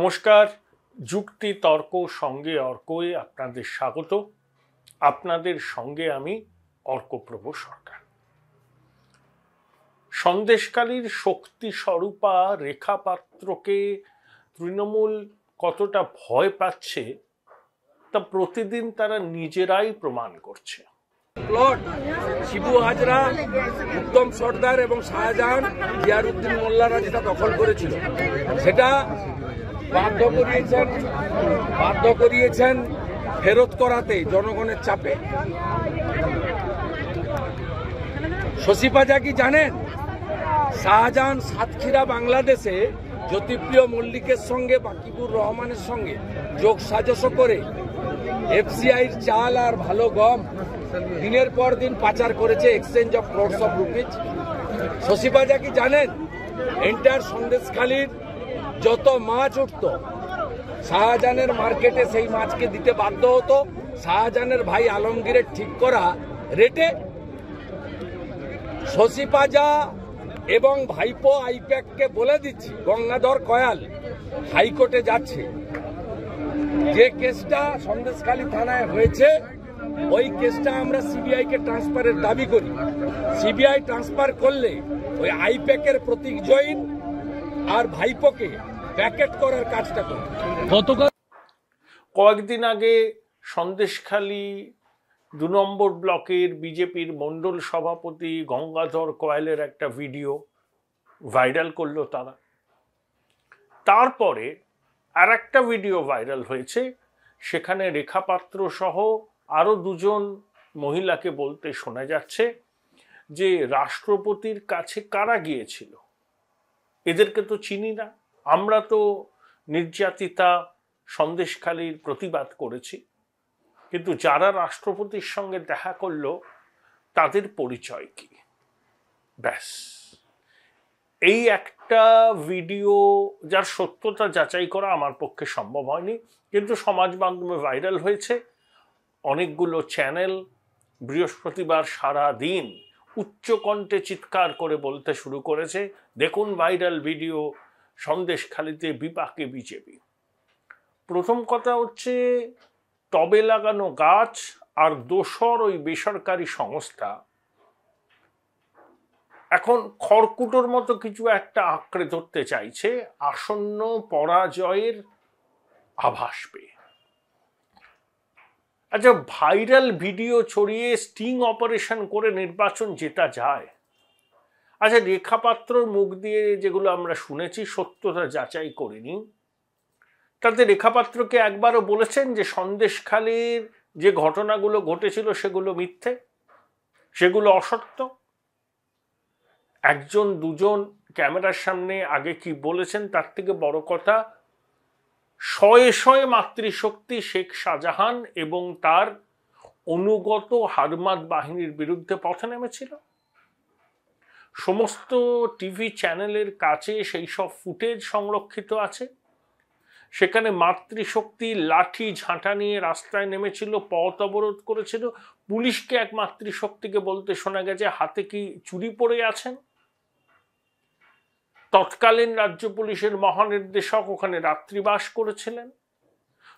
নমস্কার, যুক্তি তর্ক সঙ্গে অর্কয়ে আপনাদের স্বাগত। আপনাদের সঙ্গে আমি অর্কপ্রভ সরকার। সন্দেশখালীর শক্তি স্বরূপা রেখা পাত্রকে তৃণমূল কতটা ভয় পাচ্ছে তা প্রতিদিন তারা নিজেরাই প্রমাণ করছে। প্লট শিবু হাজরা, উত্তম সর্দার এবং শাহজাহান জিয়ারউদ্দিন মোল্লারা যেটা দখল করেছিল সেটা বাধ্য করিয়েছেন ফেরত করাতে জনগণের চাপে। শশীপাজা কি জানেন শাহজাহান সাতক্ষীরা বাংলাদেশে জ্যোতিপ্রিয় মল্লিকের সঙ্গে বাকিবুর রহমানের সঙ্গে যোগ সাজস করে এফসিআইর চাল আর ভালো গম দিনের পর দিন পাচার করেছে exchange of crores of rupees. শশীপাজা কি জানেন এন্টার সন্দেশখালীর যত মাছ উঠত শাহজাহানের মার্কেটে সেই মাছকে দিতে বাধ্য হতো শাহজাহানের ভাই আলমগীরের ঠিক করা রেটে। শশীপাজা এবং ভাইপো আইপ্যাককে বলে দিচ্ছি গঙ্গাধর কয়াল হাইকোর্টে যাচ্ছে, যে কেসটা সন্দেশখালী থানায় হয়েছে ওই কেসটা আমরা সিবিআই কে ট্রান্সফারের দাবি করি। সিবিআই ট্রান্সফার করলে ওই আইপ্যাকের প্রতীক জৈন আর ভাইপোকে প্যাকেট করার কাজটা করে। গতকাল কয়েকদিন আগে সন্দেশখালী ২ নম্বর ব্লকের বিজেপির মণ্ডল সভাপতি গঙ্গাধর কয়ালের একটা ভিডিও ভাইরাল করলো তারা। তারপরে আর একটা ভিডিও ভাইরাল হয়েছে, সেখানে রেখা পাত্র সহ আরো 2জন মহিলাকে বলতে শোনা যাচ্ছে যে রাষ্ট্রপতির কাছে কারা গিয়েছিল, এদেরকে তো চিনি না, আমরা তো নির্যাতিতা সন্দেশখালীর প্রতিবাদ করেছি, কিন্তু যারা রাষ্ট্রপতির সঙ্গে দেখা করলো তাদের পরিচয় কি? ব্যাস, এই একটা ভিডিও যার সত্যতা যাচাই করা আমার পক্ষে সম্ভব হয়নি, কিন্তু সমাজ মাধ্যমে ভাইরাল হয়েছে। অনেকগুলো চ্যানেল বৃহস্পতিবার সারা দিন উচ্চকণ্ঠে চিৎকার করে বলতে শুরু করেছে, দেখুন ভাইরাল ভিডিও, সন্দেশখালীতে বিপাকে বিজেপি। প্রথম কথা হচ্ছে, টবে লাগানো গাছ আর দোসর ওই বেসরকারি সংস্থা এখন খড়কুটোর মতো কিছু একটা আঁকড়ে ধরতে চাইছে আসন্ন পরাজয়ের আভাস পেয়ে। আচ্ছা, ভাইরাল ভিডিও ছড়িয়ে স্টিং অপারেশন করে নির্বাচন জেতা যায়? আচ্ছা, রেখাপাত্রর মুখ দিয়ে যেগুলো আমরা শুনেছি সত্যতা যাচাই করিনি, তাতে রেখাপাত্রকে একবারও বলেছেন যে সন্দেশখালীর যে ঘটনাগুলো ঘটেছিল সেগুলো মিথ্যে, সেগুলো অসত্য? 1জন 2জন ক্যামেরার সামনে আগে কি বলেছেন তার থেকে বড় কথা, শয়ে শয়ে মাতৃশক্তি শেখ শাহজাহান এবং তার অনুগত হারমাদ বাহিনীর বিরুদ্ধে পথে নেমেছিল। সমস্ত টিভি চ্যানেলের কাছে সেই সব ফুটেজ সংরক্ষিত আছে। সেখানে মাতৃশক্তি লাঠি ঝাঁটা নিয়ে রাস্তায় নেমেছিল, পথ অবরোধ করেছিল। পুলিশকে এক মাতৃশক্তিকে বলতে শোনা গেছে হাতে কি চুরি পড়ে আছেন। তৎকালীন রাজ্য পুলিশের মহানির্দেশক ওখানে রাত্রিবাস করেছিলেন।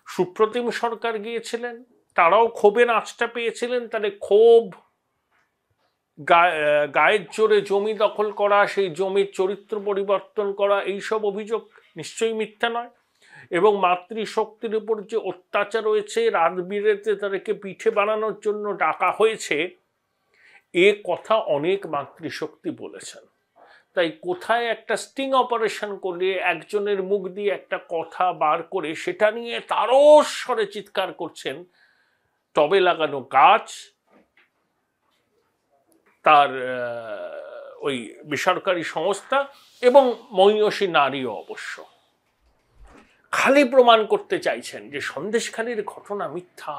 সুপ্রতিম সরকার গিয়েছিলেন, তারাও ক্ষোভের আঁচটা পেয়েছিলেন। তাহলে ক্ষোভ, গায়ের জোরে জমি দখল করা, সেই জমির চরিত্র পরিবর্তন করা, এইসব অভিযোগ নিশ্চয়ই মিথ্যা নয়। এবং মাতৃশক্তির উপর যে অত্যাচার হয়েছে, রাত বিরেতে তাদেরকে পিঠে বানানোর জন্য ডাকা হয়েছে, এ কথা অনেক মাতৃশক্তি বলেছেন। তাই কোথায় একটা স্টিং অপারেশন করলে একজনের মুখ দিয়ে একটা কথা বার করে সেটা নিয়ে তারস্বরে চিৎকার করছেন টবে লাগানো গাছ, তার ওই বেসরকারি সংস্থা এবং মহিষী নারীও অবশ্য। খালি প্রমাণ করতে চাইছেন যে সন্দেশখালীর ঘটনা মিথ্যা,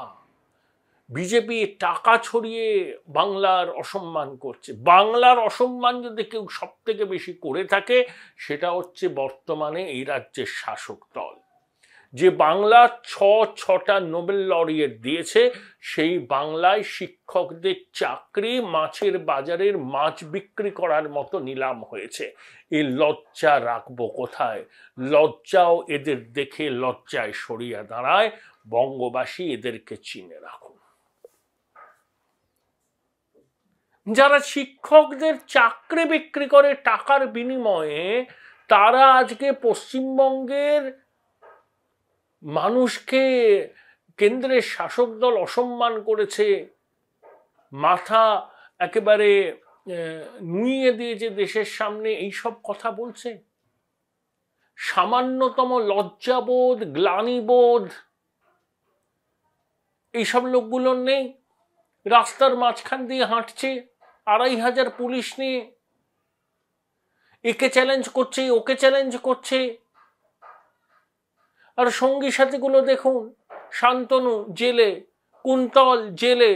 বিজেপি টাকা ছড়িয়ে বাংলার অসম্মান করছে। বাংলার অসম্মান যদি কেউ সব থেকে বেশি করে থাকে সেটা হচ্ছে বর্তমানে এই রাজ্যের শাসক দল, যে বাংলা ছটা নোবেল লরিয়েট দিয়েছে, সেই বাংলায় শিক্ষকদের চাকরি মাছের বাজারের মাছ বিক্রি করার মতো নিলাম হয়েছে। এই লজ্জা রাখবো কোথায়? লজ্জাও এদের দেখে লজ্জায় সরিয়ে দাঁড়ায়। বঙ্গবাসী এদেরকে চিনে রাখুন। যারা শিক্ষকদের চাকরি বিক্রি করে টাকার বিনিময়ে, তারা আজকে পশ্চিমবঙ্গের মানুষকে কেন্দ্রের শাসক দল অসম্মান করেছে, মাথা একেবারে নুইয়ে দিয়েছে দেশের সামনে, এইসব কথা বলছে। সামান্যতম লজ্জাবোধ, গ্লানিবোধ এইসব লোকগুলোর নেই। রাস্তার মাঝখান দিয়ে হাঁটছে ২৫০০ পুলিশ নিয়ে, একে চ্যালেঞ্জ করছে, ওকে চ্যালেঞ্জ করছে। আর সঙ্গী সাথীগুলো দেখুন, শান্তনু জেলে, কুন্তল জেলে,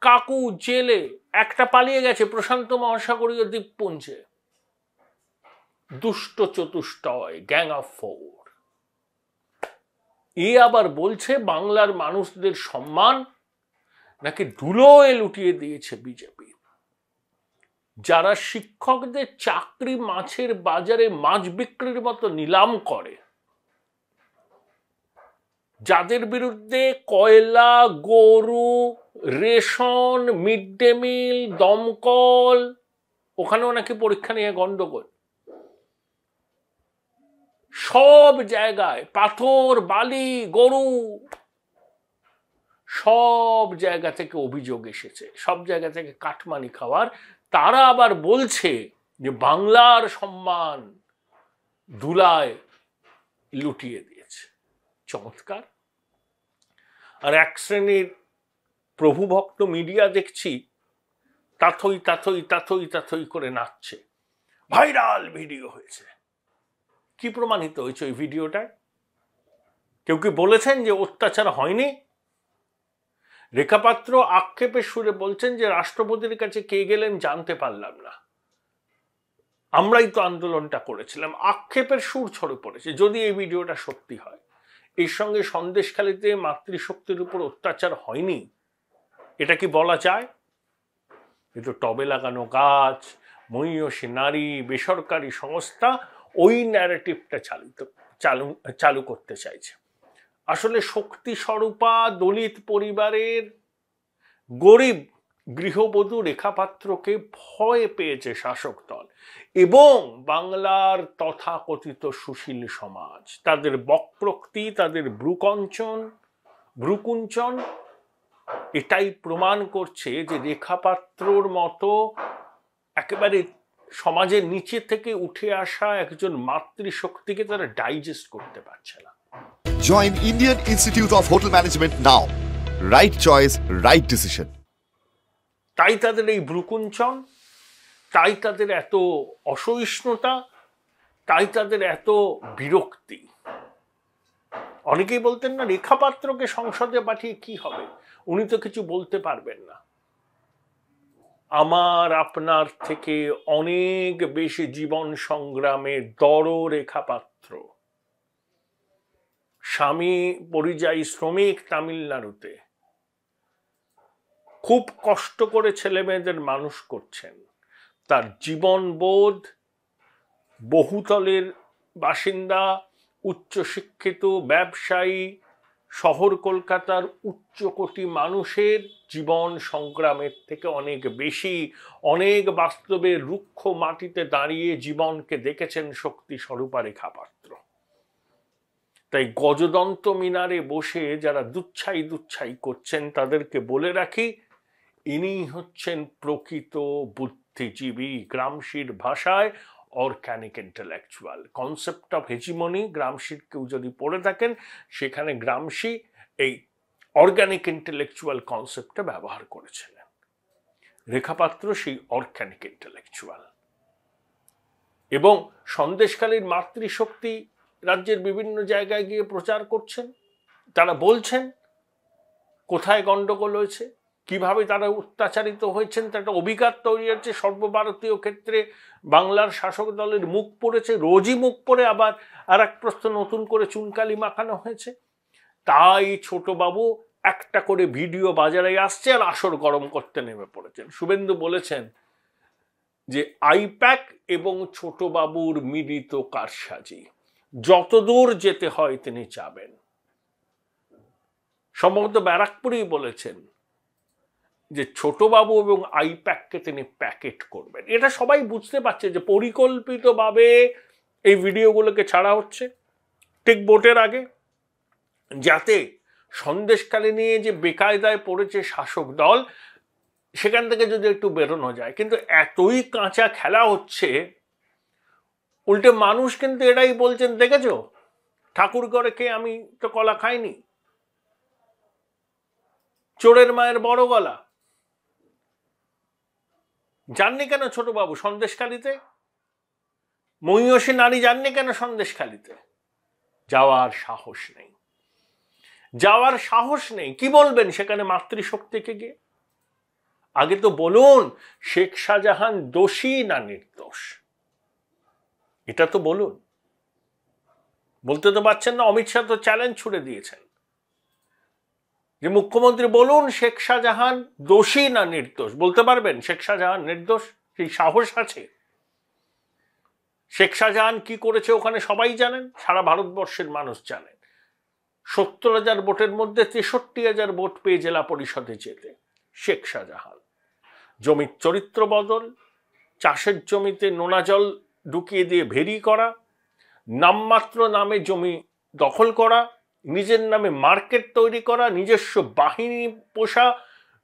কাকু জেলে, একটা পালিয়ে গেছে প্রশান্ত মহাসাগরীয় দ্বীপপুঞ্জে। দুষ্ট চতুষ্টয়, গ্যাং অফ ফোর। এ আবার বলছে বাংলার মানুষদের সম্মান নাকি ধুলোয় লুটিয়ে দিয়েছে বিজেপি। যারা শিক্ষকদের চাকরি মাছের বাজারে মাছ বিক্রির মতো নিলাম করে, যাদের বিরুদ্ধে কয়লা, গরু, রেশন, মিড ডে মিল, দমকল, ওখানেও নাকি পরীক্ষা নিয়ে গন্ডগোল, সব জায়গায় পাথর, বালি, গরু, সব জায়গা থেকে অভিযোগ এসেছে, সব জায়গা থেকে কাটমানি খাওয়ার। তারা আবার বলছে যে বাংলার সম্মান ধুলায় লুটিয়ে দিয়েছে। চমৎকার। আর এক শ্রেণীর প্রভুভক্ত মিডিয়া দেখছি তাথই তাথই তাথই তাথই করে নাচছে। ভাইরাল ভিডিও হয়েছে। কি প্রমাণিত হয়েছে ওই ভিডিওটায়? কেউ কি বলেছেন যে অত্যাচার হয়নি? রেখাপাত্র আক্ষেপের সুরে বলছেন যে রাষ্ট্রপতির কাছে কে গেলেন জানতে পারলাম না, আমরাই তো আন্দোলনটা করেছিলাম। আক্ষেপের সুর ছড়ে পড়েছে। যদি এই ভিডিওটা সত্যি হয়, এর সঙ্গে সন্দেশখালীতে মাতৃশক্তির উপর অত্যাচার হয়নি, এটা কি বলা যায়? এ তো টবে লাগানো গাছ, মহিষী নারী, বেসরকারি সংস্থা ওই ন্যারেটিভটা চালু করতে চাইছে। আসলে শক্তি স্বরূপা দলিত পরিবারের গরিব গৃহবধূ রেখাপাত্রকে ভয় পেয়েছে শাসক দল এবং বাংলার তথাকথিত সুশীল সমাজ। তাদের বক্রোক্তি, তাদের ভ্রুকুঞ্চন এটাই প্রমাণ করছে যে রেখাপাত্রর মতো একেবারে সমাজের নিচে থেকে উঠে আসা একজন মাতৃশক্তিকে তারা ডাইজেস্ট করতে পারছে না। Join Indian Institute of Hotel Management now. Right choice, right decision. তাই তাদের এই ভ্রুকুঞ্চন, তাই তাদের এত অসহিষ্ণুতা, তাই তাদের এত বিরক্তি। অনেকেই বলতেন না রেখাপাত্রকে সংসদে পাঠিয়ে কি হবে, উনি তো কিছু বলতে পারবেন না। আমার আপনার থেকে অনেক বেশি জীবন সংগ্রামে দড় রেখাপাত্র। স্বামী পরিযায়ী শ্রমিক, তামিলনাড়ুতে খুব কষ্ট করে ছেলে মেয়েদের মানুষ করছেন। তার জীবনবোধ, বহুতলের বাসিন্দা, উচ্চশিক্ষিত ব্যবসায়ী, শহর কলকাতার উচ্চকোটি মানুষের জীবন সংগ্রামের থেকে অনেক বেশি। অনেক বাস্তবে রুক্ষ মাটিতে দাঁড়িয়ে জীবনকে দেখেছেন শক্তি স্বরূপা রেখাপাত্র। তাই গজদন্ত মিনারে বসে যারা দুচ্ছাই করছেন তাদেরকে বলে রাখি, ইনি হচ্ছেন প্রকৃত বুদ্ধিজীবী। গ্রামসির ভাষায় organic intellectual. Concept of hegemony গ্রামসির কেউ যদি পড়ে থাকেন, সেখানে গ্রামসি এই অর্গানিক ইন্টেলেকচুয়াল কনসেপ্টটা ব্যবহার করেছিলেন। রেখাপাত্র সেই অর্গানিক ইন্টেলেকচুয়াল। এবং সন্দেশখালীর মাতৃশক্তি রাজ্যের বিভিন্ন জায়গায় গিয়ে প্রচার করছেন। তারা বলছেন কোথায় গন্ডগোল হয়েছে, কিভাবে তারা অত্যাচারিত হয়েছেন তার একটা অভিঘাত তৈরি হচ্ছে। সর্বভারতীয় ক্ষেত্রে বাংলার শাসক দলের মুখ পড়েছে, রোজই মুখ পড়ে আবার আর এক প্রশ্ন নতুন করে চুনকালি মাখানো হয়েছে। তাই ছোটবাবু একটা করে ভিডিও বাজারে আসছে আর আসর গরম করতে নেমে পড়েছেন। শুভেন্দু বলেছেন যে আইপ্যাক এবং ছোটবাবুর মিলিত কারসাজি, যতদূর যেতে হয় তিনি যাবেন। সম্ভবত ব্যারাকপুরেই বলেছেন যে ছোটবাবু এবং আইপ্যাককে তিনি প্যাকেট করবেন। এটা সবাই বুঝতে পারছে যে পরিকল্পিতভাবে এই ভিডিওগুলোকে ছাড়া হচ্ছে ঠিক ভোটের আগে, যাতে সন্দেশখালী নিয়ে যে বেকায়দায় পড়েছে শাসক দল সেখান থেকে যদি একটু বেরোনো যায়। কিন্তু এতই কাঁচা খেলা হচ্ছে, উল্টে মানুষ কিন্তু এটাই বলছেন, দেখেছ ঠাকুর ঘরে কে, আমি তো কলা খাইনি, চোরের মায়ের বড় গলা। যাননি কেন ছোটবাবু সন্দেশখালীতে? মহিষী নারী যাননি কেন সন্দেশখালীতে? যাওয়ার সাহস নেই, যাওয়ার সাহস নেই। কি বলবেন সেখানে মাতৃশক্তিকে গিয়ে? আগে তো বলুন শেখ শাহজাহান দোষী না নির্দোষ, এটা তো বলুন। বলতে তো পারছেন না। অমিত শাহ তো চ্যালেঞ্জ ছুড়ে দিয়েছেন যে মুখ্যমন্ত্রী বলুন শেখ শাহজাহান দোষী না নির্দোষ। বলতে পারবেন শেখ শাহজাহান নির্দোষ? সেই সাহস আছে? শেখ শাহজাহান কি করেছে ওখানে সবাই জানেন, সারা ভারতবর্ষের মানুষ জানেন। 70,000 ভোটের মধ্যে 63,000 ভোট পেয়ে জেলা পরিষদে যেতে শেখ শাহজাহান। জমির চরিত্র বদল, চাষের জমিতে নোনা জল ঢুকিয়ে দিয়ে ভেরি করা, নামমাত্র নামে জমি দখল করা, নিজের নামে মার্কেট তৈরি করা, নিজস্ব বাহিনী পোষা,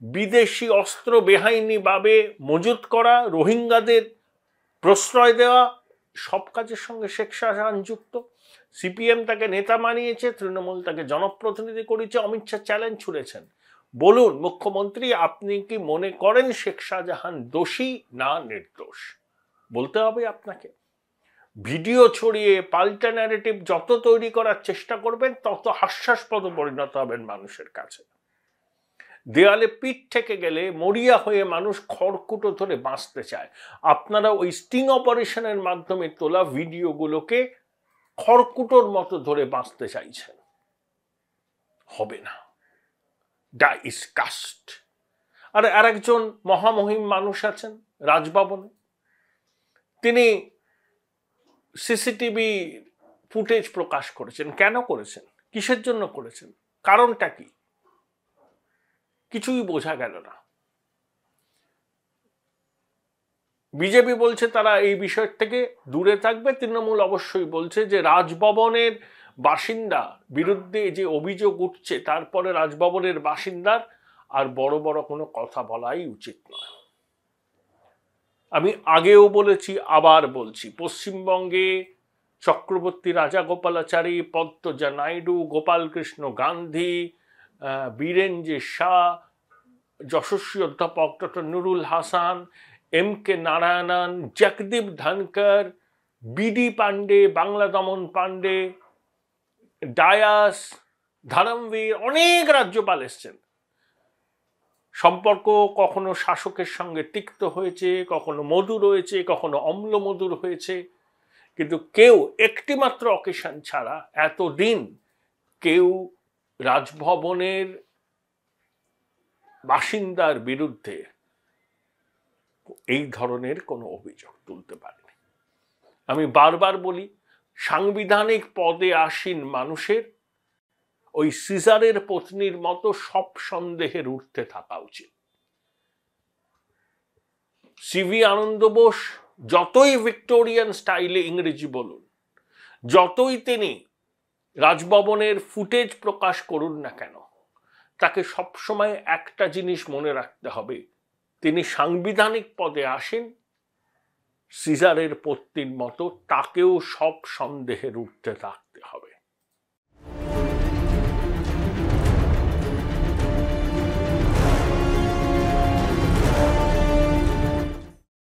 বিদেশি অস্ত্র বেআইনিভাবে মজুত করা, রোহিঙ্গাদের প্রশ্রয় দেওয়া, সব কাজের সঙ্গে শেখ শাহজাহান যুক্ত। সিপিএম তাকে নেতা মানিয়েছে, তৃণমূল তাকে জনপ্রতিনিধি করেছে। অমিত শাহ চ্যালেঞ্জ ছুড়েছেন, বলুন মুখ্যমন্ত্রী আপনি কি মনে করেন শেখ শাহজাহান দোষী না নির্দোষ? বলতে হবে আপনাকে। ভিডিও ছড়িয়ে পাল্টা ন্যারেটিভ যত তৈরি করার চেষ্টা করবেন তত হাস্যাস্পদ পরিণত হবেন মানুষের কাছে। দেয়ালে পিঠ থেকে গেলে মরিয়া হয়ে মানুষ খড়কুটো ধরে বাঁচতে চায়। আপনারা ওই স্টিং অপারেশনের মাধ্যমে তোলা ভিডিওগুলোকে খড়কুটোর মতো ধরে বাঁচতে চাইছেন, হবে না। ডাইসকাস্ট। আর আরেকজন মহামহিম মানুষ আছেন রাজভবনে, তিনি সিসিটিভি ফুটেজ প্রকাশ করেছেন। কেন করেছেন? কিসের জন্য করেছেন? কারণটা কি? কিছুই বোঝা গেল না। বিজেপি বলছে তারা এই বিষয় থেকে দূরে থাকবে, তৃণমূল অবশ্যই বলছে যে রাজভবনের বাসিন্দা বিরুদ্ধে যে অভিযোগ উঠছে তারপরে রাজভবনের বাসিন্দার আর বড় বড় কোনো কথা বলাই উচিত নয়। আমি আগেও বলেছি, আবার বলছি, পশ্চিমবঙ্গে চক্রবর্তী রাজাগোপালাচারী, পদ্মজা নাইডু, গোপালকৃষ্ণ গান্ধী, বীরেন শাহ, যশস্বী অধ্যাপক doctor Nurul Hasan, MK Narayanan, Jagdeep Dhankhar, BD Pandey, বাংলা দমন পান্ডে, ডায়াস, ধরমবীর, অনেক রাজ্যপাল এসছেন। সম্পর্ক কখনো শাসকের সঙ্গে তিক্ত হয়েছে, কখনো মধুর হয়েছে, কখনো অম্ল মধুর হয়েছে, কিন্তু কেউ একটিমাত্র অকেশন ছাড়া এতদিন কেউ রাজভবনের বাসিন্দার বিরুদ্ধে এই ধরনের কোনো অভিযোগ তুলতে পারেনি। আমি বারবার বলি, সাংবিধানিক পদে আসীন মানুষের ওই সিজারের পত্নীর মতো সব সন্দেহের ঊর্ধ্বে থাকা উচিত। CV আনন্দ বোস যতই ভিক্টোরিয়ান স্টাইলে ইংরেজি বলুন, যতই তিনি রাজভবনের ফুটেজ প্রকাশ করুন না কেন, তাকে সবসময় একটা জিনিস মনে রাখতে হবে, তিনি সাংবিধানিক পদে আসেন সিজারের পত্নীর মতো, তাকেও সব সন্দেহের ঊর্ধ্বে থাকতে হবে।